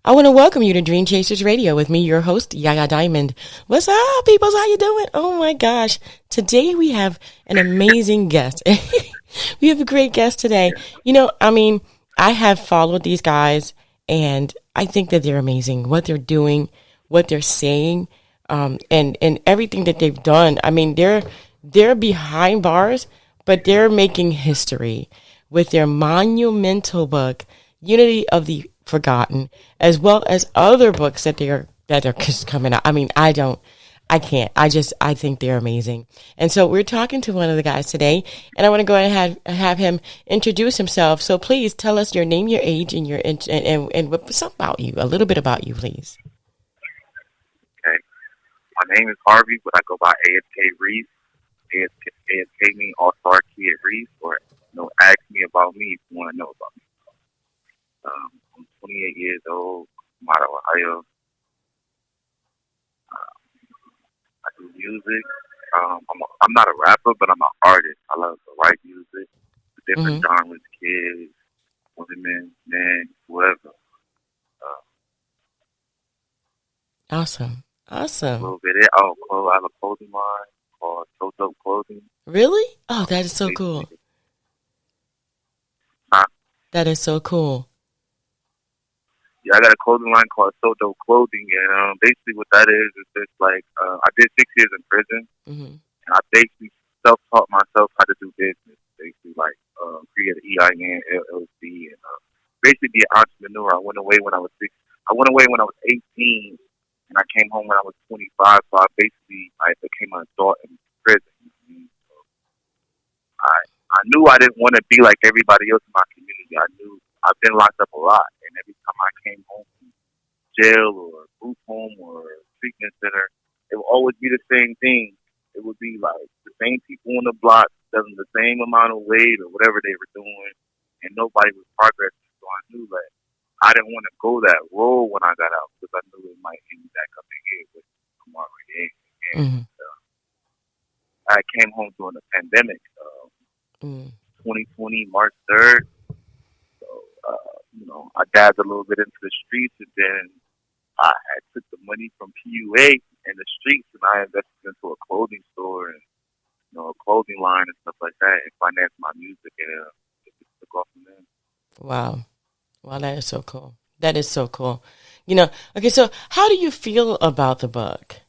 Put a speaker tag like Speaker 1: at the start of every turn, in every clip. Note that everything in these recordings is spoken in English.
Speaker 1: I want to welcome you to Dream Chasers Radio with me, your host, Yaya Diamond. What's up, peoples? How you doing? Oh my gosh. Today we have an amazing guest. We have a great guest today. I have followed these guys and I think that they're amazing. What they're doing, what they're saying, and everything that they've done. I mean, they're behind bars, but they're making history with their monumental book, Unity of the Forgotten, as well as other books that are just coming out. I mean, I think they're amazing. And so we're talking to one of the guys today, and I want to go ahead and have him introduce himself. So please tell us your name, your age, and something about you, a little bit about you, please.
Speaker 2: Okay. My name is Harvey, but I go by ASK Reese. ASK means All-Star Kid Reese, or ask me about me if you want to know about me. I'm 28 years old. I'm out of Ohio. I do music. I'm not a rapper, but I'm an artist. I love to write music, different genres, kids, women, men, whoever.
Speaker 1: Awesome.
Speaker 2: A little bit. I have a clothing line called So Dope Clothing.
Speaker 1: Really? Oh, that is so cool.
Speaker 2: Huh?
Speaker 1: That is so cool.
Speaker 2: Yeah, I got a clothing line called So Dope Clothing, and basically what that is just like I did 6 years in prison, and I basically self-taught myself how to do business. Basically, like create an EIN, LLC, and basically be an entrepreneur. I went away when I was 18, and I came home when I was 25. So I became an adult in prison. So I knew I didn't want to be like everybody else in my community. I knew I've been locked up a lot, and every time I came home from jail or group home or treatment center, it would always be the same thing. It would be like the same people on the block selling the same amount of weight or whatever they were doing, and nobody was progressing. So I knew that I didn't want to go that road when I got out because I knew it might end back up in here, which I'm already in. And I came home during the pandemic, 2020, March 3rd. I dabbed a little bit into the streets, and then I had took the money from PUA and the streets, and I invested into a clothing store and a clothing line and stuff like that, and financed my music, and it just took off from there.
Speaker 1: Wow, that is so cool. That is so cool. Okay, so how do you feel about the book?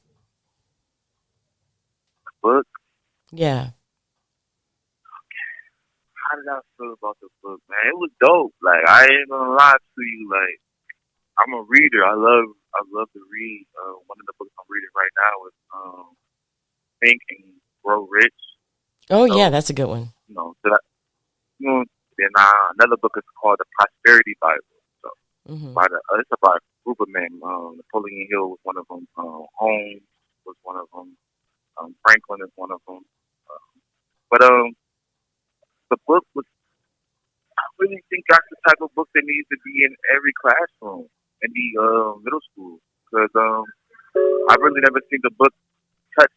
Speaker 2: Book?
Speaker 1: Yeah.
Speaker 2: How did I feel about the book, man? It was dope. Like, I ain't gonna lie to you. Like, I'm a reader. I love to read. One of the books I'm reading right now is Think and Grow Rich.
Speaker 1: Oh, so, yeah, that's a good one.
Speaker 2: Then another book is called The Prosperity Bible. So, it's about a group of men. Napoleon Hill was one of them. Holmes was one of them. Franklin is one of them. The book was, I really think that's the type of book that needs to be in every classroom in the middle school. Because I've really never seen the book touch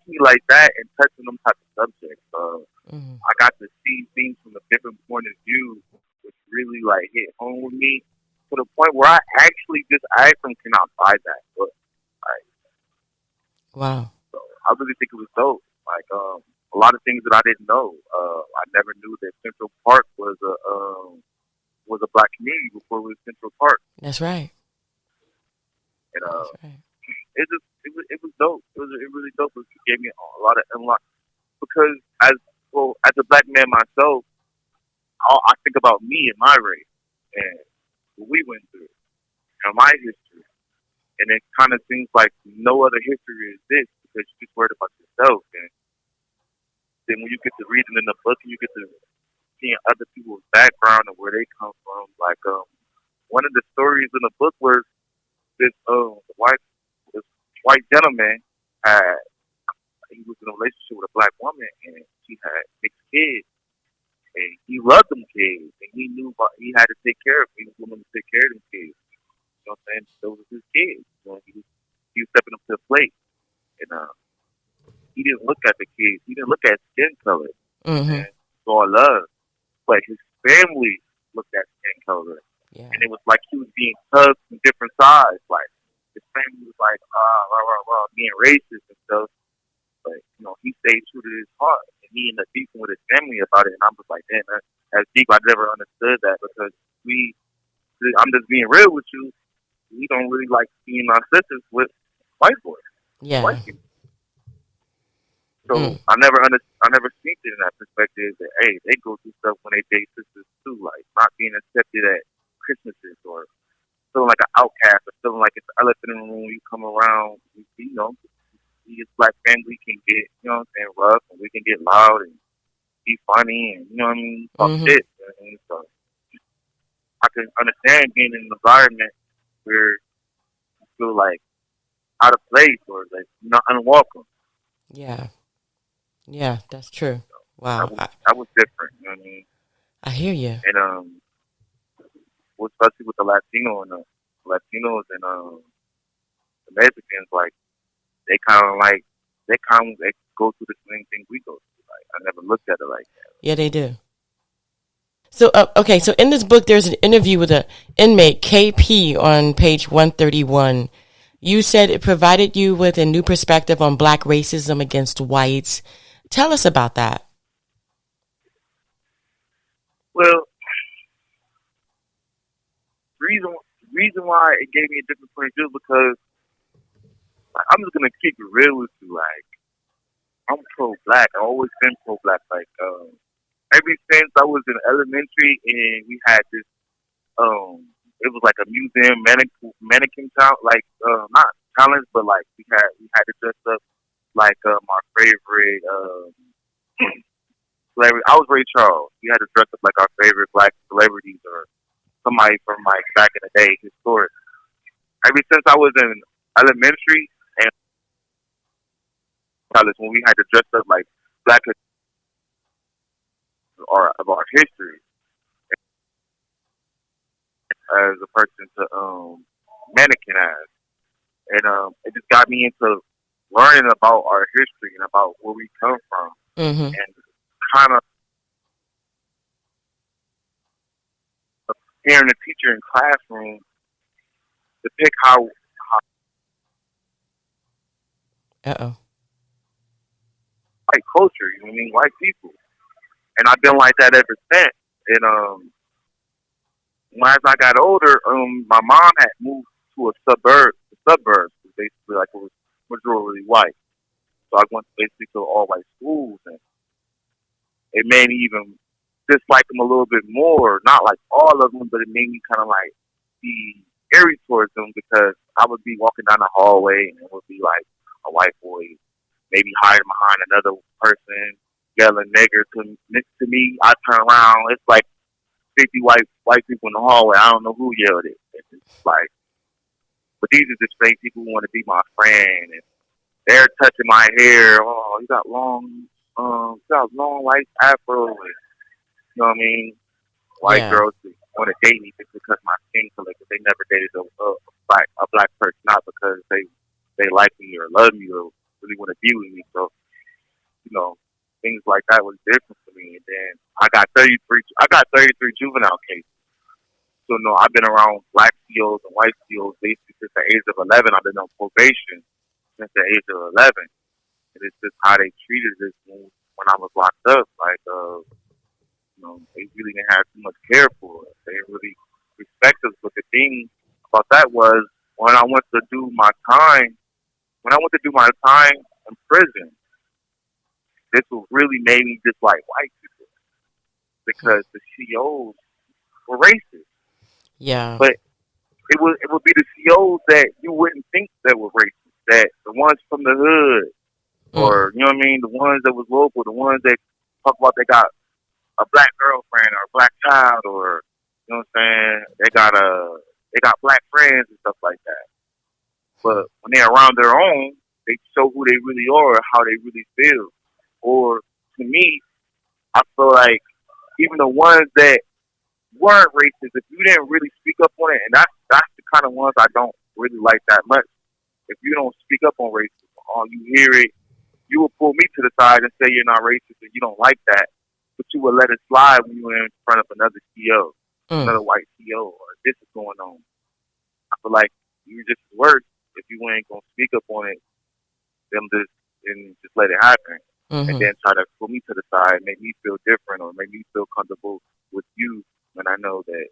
Speaker 2: me like that and touch on them type of subjects. I got to see things from a different point of view, which really hit home with me to the point where I actually just asked them, can I buy that book?
Speaker 1: Wow.
Speaker 2: So I really think it was dope. A lot of things that I didn't know. I never knew that Central Park was a black community before it was Central Park.
Speaker 1: That's right.
Speaker 2: And it was dope. It was really dope. It gave me a lot of unlock because as a black man myself, I think about me and my race and what we went through and my history. And it kind of seems like no other history exists because you're just worried about yourself. And then when you get to reading in the book and you get to seeing other people's background and where they come from, one of the stories in the book was this white gentleman he was in a relationship with a black woman and she had 6 kids and he loved them kids and he knew he had to take care of them. He was willing to take care of them kids. You know what I'm saying? Those were his kids. He was stepping up to the plate and he didn't look at the kids. He didn't look at skin color.
Speaker 1: Mm-hmm.
Speaker 2: And saw love. But his family looked at skin color,
Speaker 1: Yeah.
Speaker 2: and it was like he was being tugged from different sides. Like his family was like, being racist and stuff. But he stayed true to his heart, and he ended up beefing with his family about it. And I was like, damn, that's deep. I never understood that because I'm just being real with you. We don't really like seeing our sisters with white boys,
Speaker 1: Yeah.
Speaker 2: white people. So
Speaker 1: Mm.
Speaker 2: I never seen it in that perspective that hey, they go through stuff when they date sisters too, like not being accepted at Christmases or feeling like an outcast or feeling like it's an elephant in the room. You come around, we as black family can get rough and we can get loud and be funny and talk
Speaker 1: Mm-hmm.
Speaker 2: shit. So I can understand being in an environment where you feel like out of place or like not unwelcome.
Speaker 1: Yeah. Yeah, that's true.
Speaker 2: That
Speaker 1: Wow.
Speaker 2: was that was different. You know what I mean?
Speaker 1: I hear you.
Speaker 2: And especially with the Latino and the Latinos and the Mexicans, like they go through the same thing we go through. Like I never looked at it like that.
Speaker 1: Yeah, they do. So, okay, so in this book, there's an interview with an inmate, KP, on page 131. You said it provided you with a new perspective on black racism against whites. Tell us about that.
Speaker 2: Well, reason why it gave me a different point of view because like, I'm just gonna keep it real with you. Like I'm pro black. I've always been pro black. Like ever since I was in elementary and we had this it was like a museum mannequin count like not challenge but like we had to dress up like my favorite celebrity. I was Ray Charles. We had to dress up like our favorite black celebrities or somebody from like back in the day, historic. Ever since I was in elementary and college when we had to dress up like black or of our history as a person to mannequin as. And it just got me into learning about our history and about where we come from
Speaker 1: Mm-hmm.
Speaker 2: and kind of hearing the teacher in classroom depict how
Speaker 1: Uh-oh.
Speaker 2: white culture, you know what I mean, white people. And I've been like that ever since. And when as I got older, my mom had moved to a suburbs, basically like it was majority white. So I went basically to all white schools, and it made me even dislike them a little bit more. Not like all of them, but it made me kind of like be airy towards them because I would be walking down the hallway and it would be like a white boy maybe hiding behind another person yelling nigger to me. I turn around, it's like 50 white people in the hallway. I don't know who yelled it. It's just like, but these are just fake people who want to be my friend, and they're touching my hair. Oh, you got long white afro, and you know what I mean. White
Speaker 1: Yeah.
Speaker 2: girls want to date me just because my skin color, because they never dated a black person, not because they like me or love me or really want to be with me. So things like that was different for me. And then I got 33 juvenile cases. So no, I've been around black COs and white COs basically since the age of 11. I've been on probation since the age of 11, and it's just how they treated us when I was locked up. Like, they really didn't have too much care for us. They didn't really respect us. But the thing about that was when I went to do my time, in prison, this what really made me dislike white people because the COs were racist.
Speaker 1: Yeah.
Speaker 2: But it would be the COs that you wouldn't think that were racist. That the ones from the hood,
Speaker 1: Mm.
Speaker 2: or you know what I mean, the ones that was local, the ones that talk about they got a black girlfriend or a black child, or you know what I'm saying, they got black friends and stuff like that. But when they're around their own, they show who they really are, how they really feel. Or to me, I feel like even the ones that weren't racist, if you didn't really speak up on it, and that's the kind of ones I don't really like that much. If you don't speak up on racism, or you hear it, you will pull me to the side and say you're not racist and you don't like that. you would let it slide when you were in front of another CEO,
Speaker 1: Mm.
Speaker 2: another white CEO, or this is going on. I feel like you just worse if you ain't gonna speak up on it, them just and just let it happen, and
Speaker 1: Mm-hmm.
Speaker 2: then try to pull me to the side, make me feel different, or make me feel comfortable with you when I know that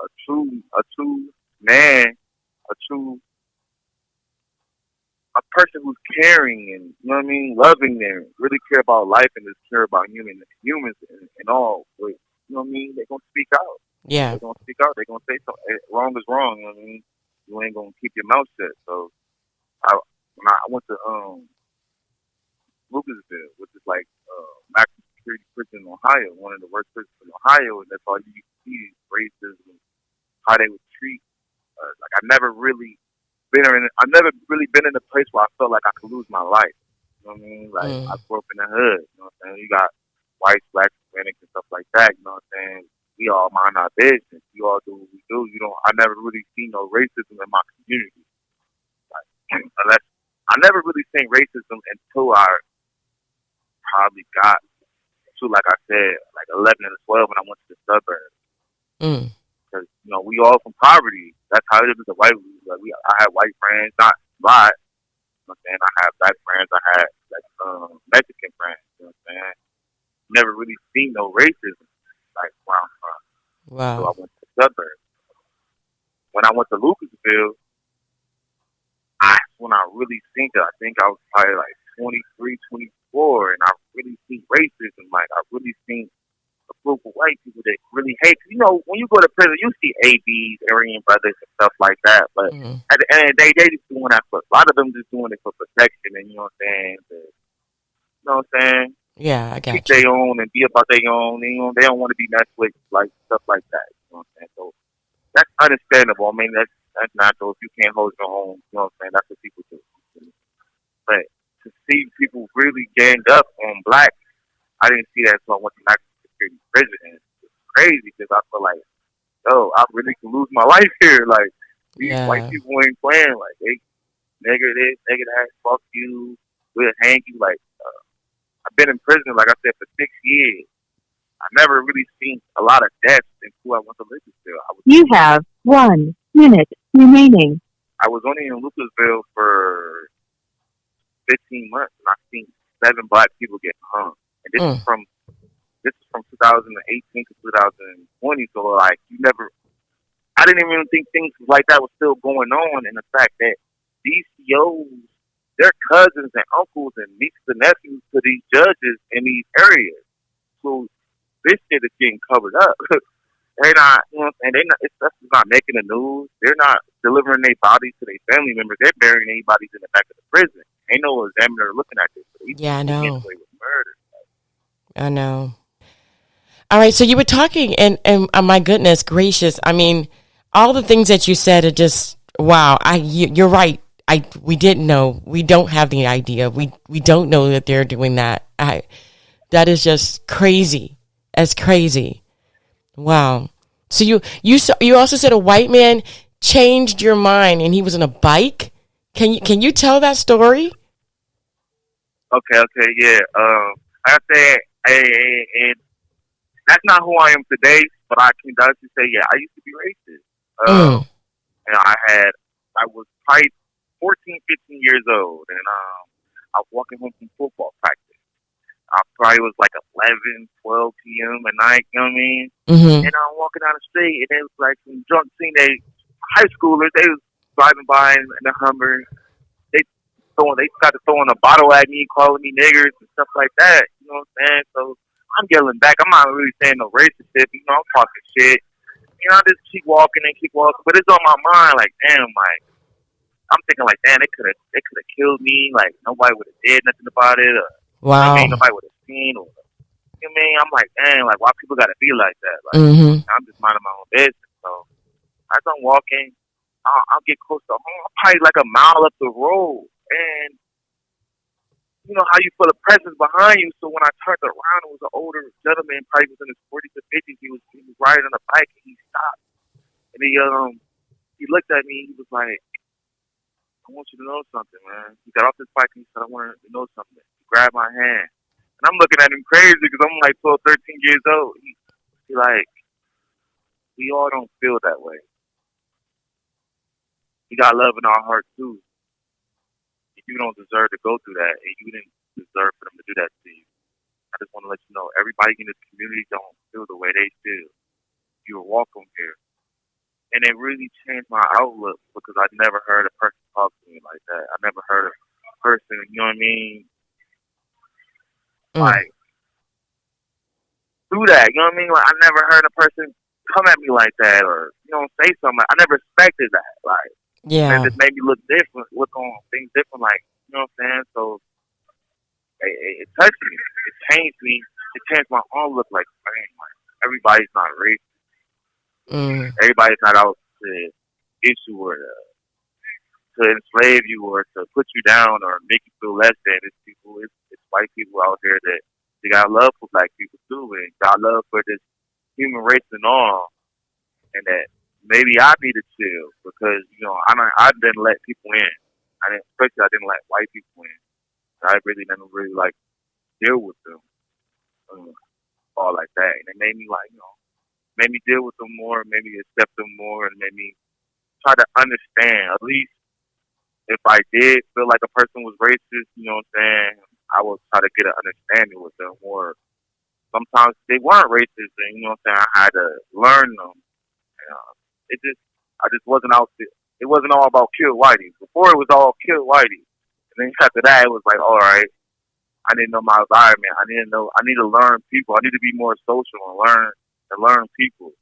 Speaker 2: a true man, a true a person who's caring and you know what I mean, loving them, really care about life and just care about humans and all. But you know what I mean? They're gonna speak out.
Speaker 1: Yeah.
Speaker 2: They're gonna speak out. They're gonna say something. Wrong is wrong. You know what I mean? You ain't gonna keep your mouth shut. So I when I went to Lucasville, which is like maximum security prison in Ohio, one of the worst prisons in Ohio, and that's all you see is racism, how they would treat. Like I've never really been in a place where I felt like I could lose my life. You know what I mean? Like I
Speaker 1: Mm.
Speaker 2: grew up in the hood. You know what I'm saying? You got whites, blacks, Hispanics, and stuff like that. You know what I'm saying? We all mind our business. We all do what we do. You know, I never really seen no racism in my community. Like, unless I never really seen racism until I probably got to, like I said, like 11 and 12 when I went to the suburbs.
Speaker 1: Mm.
Speaker 2: Because you know we all from poverty. That's how it is as a white. Like I had white friends, not a lot. You know what I'm saying? I had black friends. I had like Mexican friends. You know what I'm saying? Never really seen no racism like where I'm from. So
Speaker 1: Wow.
Speaker 2: I went to the suburbs. When I went to Lucasville, when I really seen it. I think I was probably like 23, 24, and I really seen racism. Like I really seen a group of white people that really hate. You know, when you go to prison, you see ABs, Aryan brothers, and stuff like that. But
Speaker 1: Mm.
Speaker 2: at the end of the day, they just doing that for a lot of them just doing it for protection. And you know what I'm saying? You know what I'm saying?
Speaker 1: Yeah, I
Speaker 2: Keep
Speaker 1: got you.
Speaker 2: their own and be about their own. And, you know, they don't want to be messed with like stuff like that. You know what I'm saying? So that's understandable. I mean, that's natural. If you can't hold your own, you know what I'm saying? That's what people do. But to see people really ganged up on black, I didn't see that until I went to maximum security prison. And it's crazy because I feel like, yo, I really could lose my life here. Like these white
Speaker 1: Yeah.
Speaker 2: people ain't playing. Like they nigga this, nigga that, fuck you, we'll hang you. Like I've been in prison, like I said, for 6 years. I never really seen a lot of deaths until I went to Lucasville.
Speaker 3: You have 1 minute remaining.
Speaker 2: I was only in Lucasville for 15 months, and I've seen 7 black people get hung. And
Speaker 1: Mm.
Speaker 2: this is from 2018 to 2020. So like, I didn't even think things like that was still going on. And the fact that these COs, they're cousins and uncles and nieces and nephews to these judges in these areas. So this shit is getting covered up. They're not, you know, and stuff is not making the news. They're not delivering their bodies to their family members. They're burying their bodies in the back of the prison. Ain't no examiner looking at this. But these
Speaker 1: Yeah, I
Speaker 2: people getting
Speaker 1: know.
Speaker 2: away with murder.
Speaker 1: I know. All right, so you were talking, and my goodness gracious, I mean, all the things that you said are just wow. You're right. We didn't know. We don't have the idea. We don't know that they're doing that. That is just crazy. That's crazy. Wow. So you also said a white man changed your mind, and he was on a bike. Can you tell that story?
Speaker 2: Okay, yeah. Like I said, and that's not who I am today. But I can honestly say, yeah, I used to be racist.
Speaker 1: Mm.
Speaker 2: And I was probably 14, 15 years old, and I was walking home from football practice. I probably was like 11, 12 p.m. at night, you know what I mean?
Speaker 1: Mm-hmm.
Speaker 2: And I'm walking down the street, and it was like some drunk teenage high schoolers. They was driving by in a Hummer. They started throwing a bottle at me, calling me niggers and stuff like that. You know what I'm saying? So I'm yelling back. I'm not really saying no racist shit. You know, I'm talking shit. You know, I just keep walking and keep walking, but it's on my mind. Like, damn, like I'm thinking, like, damn, they could have killed me. Like, nobody would have did nothing about it. Or, you know what I mean?
Speaker 1: Wow.
Speaker 2: Nobody would have seen. Or, you know what I mean? I'm like, damn, like, why people got to be like that? Like,
Speaker 1: Mm-hmm.
Speaker 2: I'm just minding my own business. So as I'm walking, I'll get close to home. I'm probably like a mile up the road, and you know how you feel a presence behind you. So when I turned around, it was an older gentleman, probably was in his 40s or 50s. He was riding on a bike, and he stopped, and he looked at me. He was like, "I want you to know something, man." He got off his bike and he said, "I want you to know something." He grabbed my hand, And I'm looking at him crazy because I'm like 12, 13 years old. He like, we all don't feel that way. We got love in our heart too. You don't deserve to go through that, and you didn't deserve for them to do that to you. I just want to let you know, everybody in this community don't feel the way they feel. You're welcome here. And it really changed my outlook because I never heard a person talk to me like that. I never heard a person, you know what I mean? Like, do that, you know what I mean? Like, I never heard a person come at me like that or, you know, say something. I never expected that. Like,
Speaker 1: yeah.
Speaker 2: It just made me look different, look on things different, like, you know what I'm saying? So, it touched me. It changed me. It changed my own look. Like, man, like, everybody's not racist. Everybody's not out to get you or to enslave you or to put you down or make you feel less than. It's people, it's white people out here that they got love for black people too, and got love for this human race and all. And that maybe I need to chill because, you know, I didn't let people in. Especially I didn't let white people in. I really never really like deal with them, all like that. And it made me like, you know, made me deal with them more, made me accept them more, and made me try to understand. At least if I did feel like a person was racist, you know what I'm saying, I would try to get an understanding with them. Or sometimes they weren't racist, and you know what I'm saying, I had to learn them. And, I just wasn't out there. It wasn't all about kill whitey. Before it was all kill whitey. And then after that, it was like, all right, I didn't know my environment. I need to learn people. I need to be more social and learn people.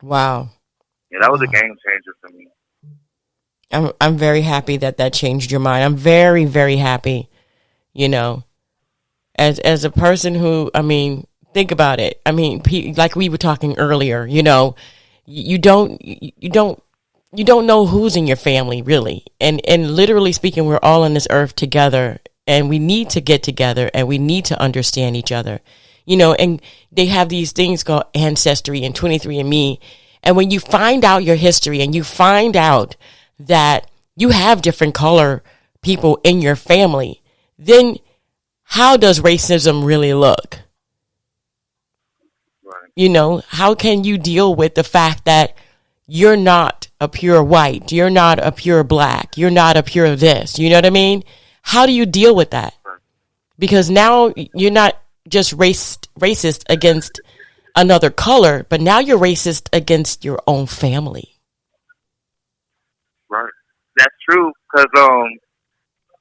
Speaker 1: Wow.
Speaker 2: Yeah, that was a game changer for me.
Speaker 1: I'm very happy that changed your mind. I'm very, very happy. You know, as a person who, I mean, think about it. I mean, like we were talking earlier. You know, you don't know who's in your family really, and literally speaking, we're all on this earth together, and we need to get together, and we need to understand each other. You know, and they have these things called Ancestry and 23andMe. And when you find out your history and you find out that you have different color people in your family, then how does racism really look?
Speaker 2: Right.
Speaker 1: You know, how can you deal with the fact that you're not a pure white, you're not a pure black, you're not a pure this, you know what I mean? How do you deal with that? Because now you're not just racist against another color, but now you're racist against your own family.
Speaker 2: Right. That's true, because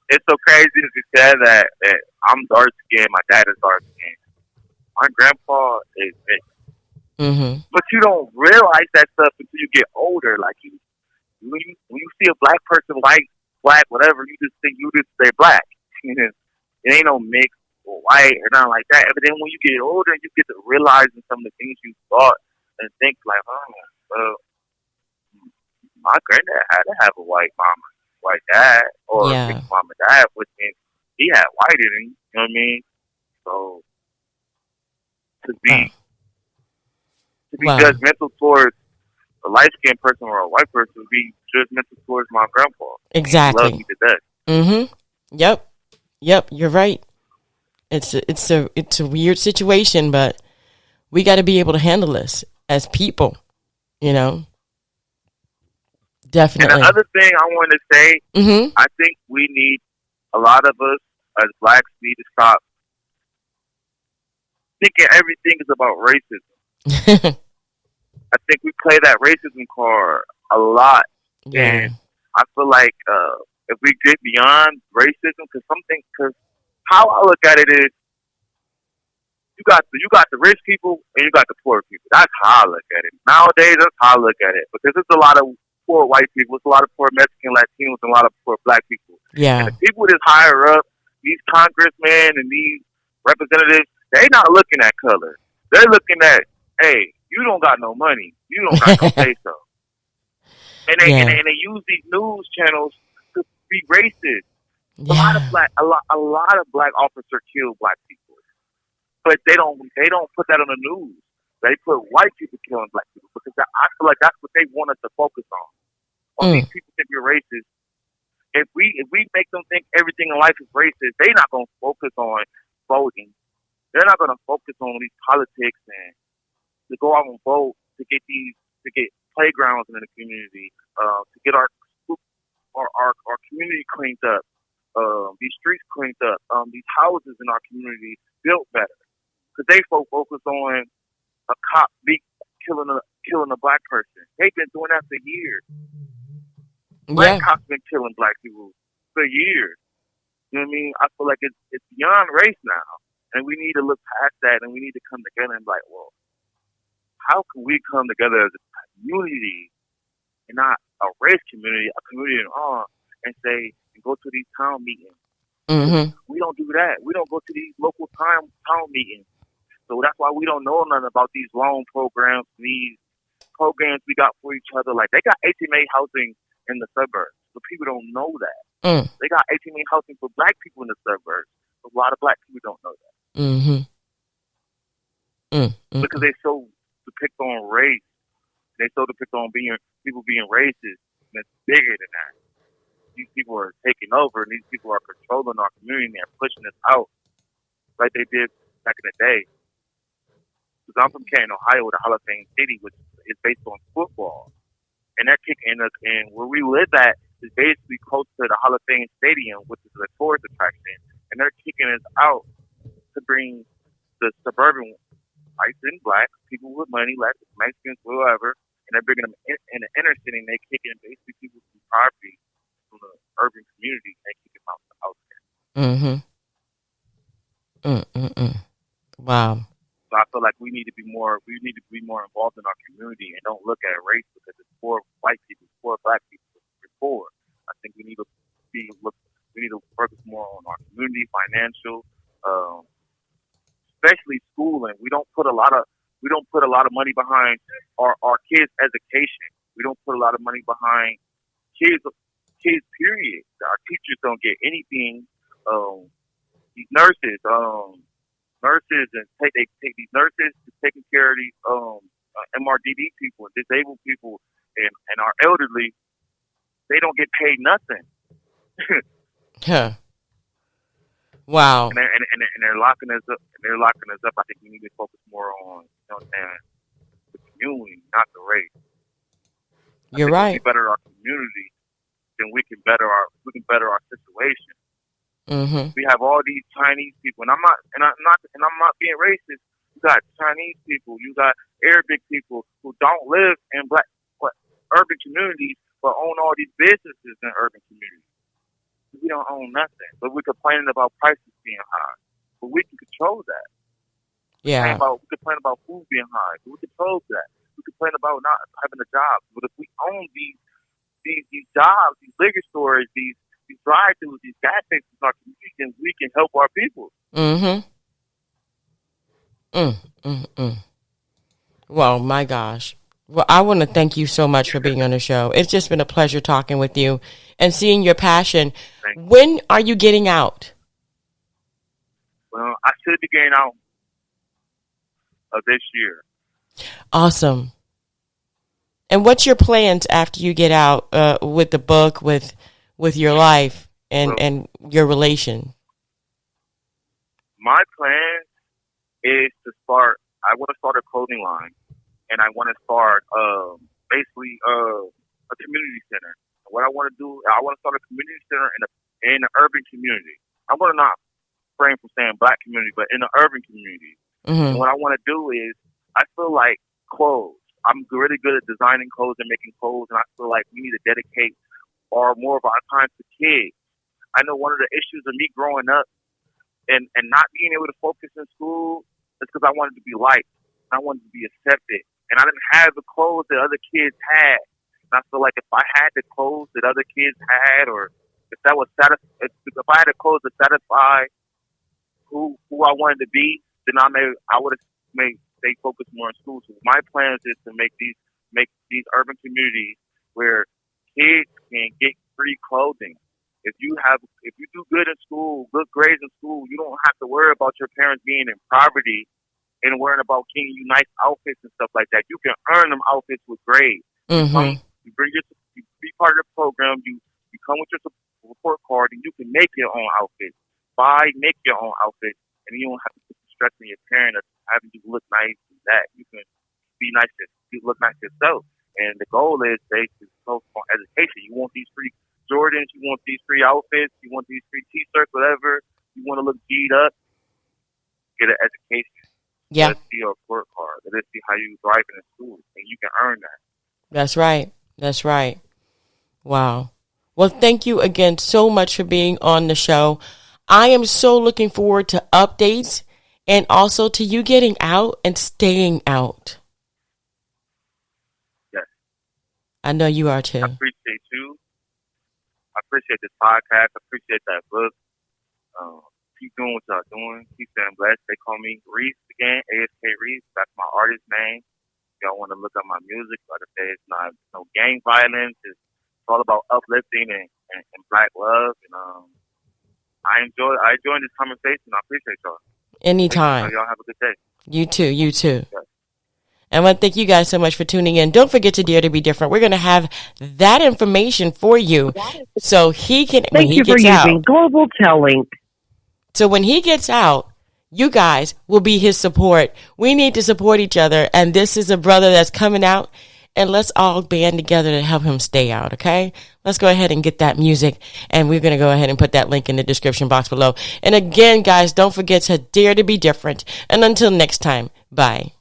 Speaker 2: it's so crazy that you said that I'm dark skinned, my dad is dark skinned. My grandpa is mixed. But you don't realize that stuff until you get older. Like when you see a black person, white, black, whatever, you just think they're black. It ain't no mix or white or nothing like that. But then when you get older, you get to realizing some of the things you thought and think like, oh, well, my granddad had to have a white mama, white dad, or mixed mom and dad, which means he had white in him. You know what I mean? So to be judgmental towards a light skinned person or a white person would be judgmental towards my grandpa.
Speaker 1: Exactly.
Speaker 2: He loved me to death.
Speaker 1: Yep. You're right. It's a weird situation, but we got to be able to handle this as people. You know. Definitely.
Speaker 2: And the other thing I want to say, I think a lot of us as blacks need to stop thinking everything is about racism. I think we play that racism card a lot.
Speaker 1: Yeah.
Speaker 2: And I feel like if we get beyond racism, because how I look at it is, you got the rich people and you got the poor people. That's how I look at it. Nowadays, that's how I look at it, because there's a lot of poor white people, it's a lot of poor Mexican Latinos, and a lot of poor black people.
Speaker 1: Yeah.
Speaker 2: And the people that's higher up, these congressmen and these representatives, they not looking at color. They're looking at, hey, you don't got no money, you don't got no say so. And they use these news channels to be racist. A lot of black officers kill black people, but they don't put that on the news. They put white people killing black people, because I feel like that's what they want us to focus on. These people think you're racist, If we make them think everything in life is racist, they're not gonna focus on voting. They're not gonna focus on these politics and to go out and vote to get playgrounds in the community, to get our community cleaned up, these streets cleaned up, these houses in our community built better. Because they focus on a cop killing a black person. They've been doing that for years. Black cops been killing black people for years. You know what I mean? I feel like it's beyond race now, and we need to look past that, and we need to come together and be like, well, how can we come together as a community and not a race community, a community in all, and say and go to these town meetings?
Speaker 1: Mm-hmm.
Speaker 2: We don't do that. We don't go to these local town meetings. So that's why we don't know nothing about these loan programs, these programs we got for each other. Like, they got HMA housing in the suburbs, but people don't know that. They got HMA housing for black people in the suburbs, but a lot of black people don't know that. Because they so depict on race. They so depict on people being racist, and it's bigger than that. These people are taking over, and these people are controlling our community, and they're pushing us out like they did back in the day. Because I'm from Canton, Ohio, the Holiday City, which is based on football. And they're kicking us, and where we live at is basically close to the Holiday Stadium, which is a tourist attraction. And they're kicking us out to bring the suburban whites and blacks, people with money, Mexicans, whoever, and they're bringing them in the inner city, and they're kicking basically people from property from the urban community, and they kick them out there.
Speaker 1: Wow.
Speaker 2: So I feel like we need to be more involved in our community and don't look at race because it's poor white people, poor black people, it's poor. I think we need to focus more on our community, financial, especially schooling. We don't put a lot of money behind our kids' education. We don't put a lot of money behind kids period. Our teachers don't get anything. These nurses, and they take these nurses to taking care of these MRDD people and disabled people and our elderly. They don't get paid nothing.
Speaker 1: Huh. Wow.
Speaker 2: And they're locking us up. I think we need to focus more on the community, not the race.
Speaker 1: You're right.
Speaker 2: If we better our community, then we can better our situation. We have all these Chinese people, and I'm not being racist. You got Chinese people, you got Arabic people who don't live in black urban communities, but own all these businesses in urban communities. We don't own nothing, but we're complaining about prices being high. But we can control that.
Speaker 1: Yeah.
Speaker 2: We complain about food being high. So we control that. We complain about not having a job. But if we own these jobs, these liquor stores, these drive-thrus, these gas stations in our community, then we can help our people.
Speaker 1: Well, my gosh. Well, I want to thank you so much for being on the show. It's just been a pleasure talking with you and seeing your passion. When are you getting out?
Speaker 2: Well, I should be getting out of this year.
Speaker 1: Awesome. And what's your plans after you get out with the book, with your life and your relation?
Speaker 2: My plan is I want to start a clothing line, and I want to start basically a community center. What I want to do, I want to start a community center in an urban community. I want to not refrain from saying black community, but in an urban community. And what I want to do is, I feel like clothes. I'm really good at designing clothes and making clothes, and I feel like we need to dedicate more of our time to kids. I know one of the issues of me growing up and not being able to focus in school is because I wanted to be liked. I wanted to be accepted. And I didn't have the clothes that other kids had. And I feel like if I had the clothes that other kids had, or if I had the clothes to satisfy who I wanted to be, then I would have made stay focused more in school. So my plans is to make these urban communities where kids can get free clothing. If you do good in school, good grades in school, you don't have to worry about your parents being in poverty and worrying about getting you nice outfits and stuff like that. You can earn them outfits with grades. You be part of the program. You come with report card, and you can make your own outfit. Make your own outfit, and you don't have to put the stress on your parent of having you look nice and that. You can be nice, you look nice yourself. And the goal is basically focus on education. You want these free Jordans, you want these free outfits, you want these free T-shirts, whatever. You want to look G'd up, get an education.
Speaker 1: Yeah.
Speaker 2: Let's see your report card. Let's see how you thriving in school, and you can earn that.
Speaker 1: That's right. That's right. Wow. Well, thank you again so much for being on the show. I am so looking forward to updates and also to you getting out and staying out.
Speaker 2: Yes.
Speaker 1: I know you are too.
Speaker 2: I appreciate you. I appreciate this podcast. I appreciate that book. Keep doing what y'all doing. Keep staying blessed. They call me Reese again, ASK Reese. That's my artist name. If y'all want to look up my music, like I say, it's not no gang violence. It's all about uplifting and black love. And I enjoy this conversation. I appreciate y'all.
Speaker 1: Anytime.
Speaker 2: Y'all have a good day.
Speaker 1: You too. You too.
Speaker 2: Yes.
Speaker 1: I want to thank you guys so much for tuning in. Don't forget to Dare to Be Different. We're going to have that information for you so he can, when he gets out.
Speaker 4: Thank you for using Global Telling.
Speaker 1: So when he gets out, you guys will be his support. We need to support each other. And this is a brother that's coming out. And let's all band together to help him stay out, okay? Let's go ahead and get that music. And we're going to go ahead and put that link in the description box below. And again, guys, don't forget to dare to be different. And until next time, bye.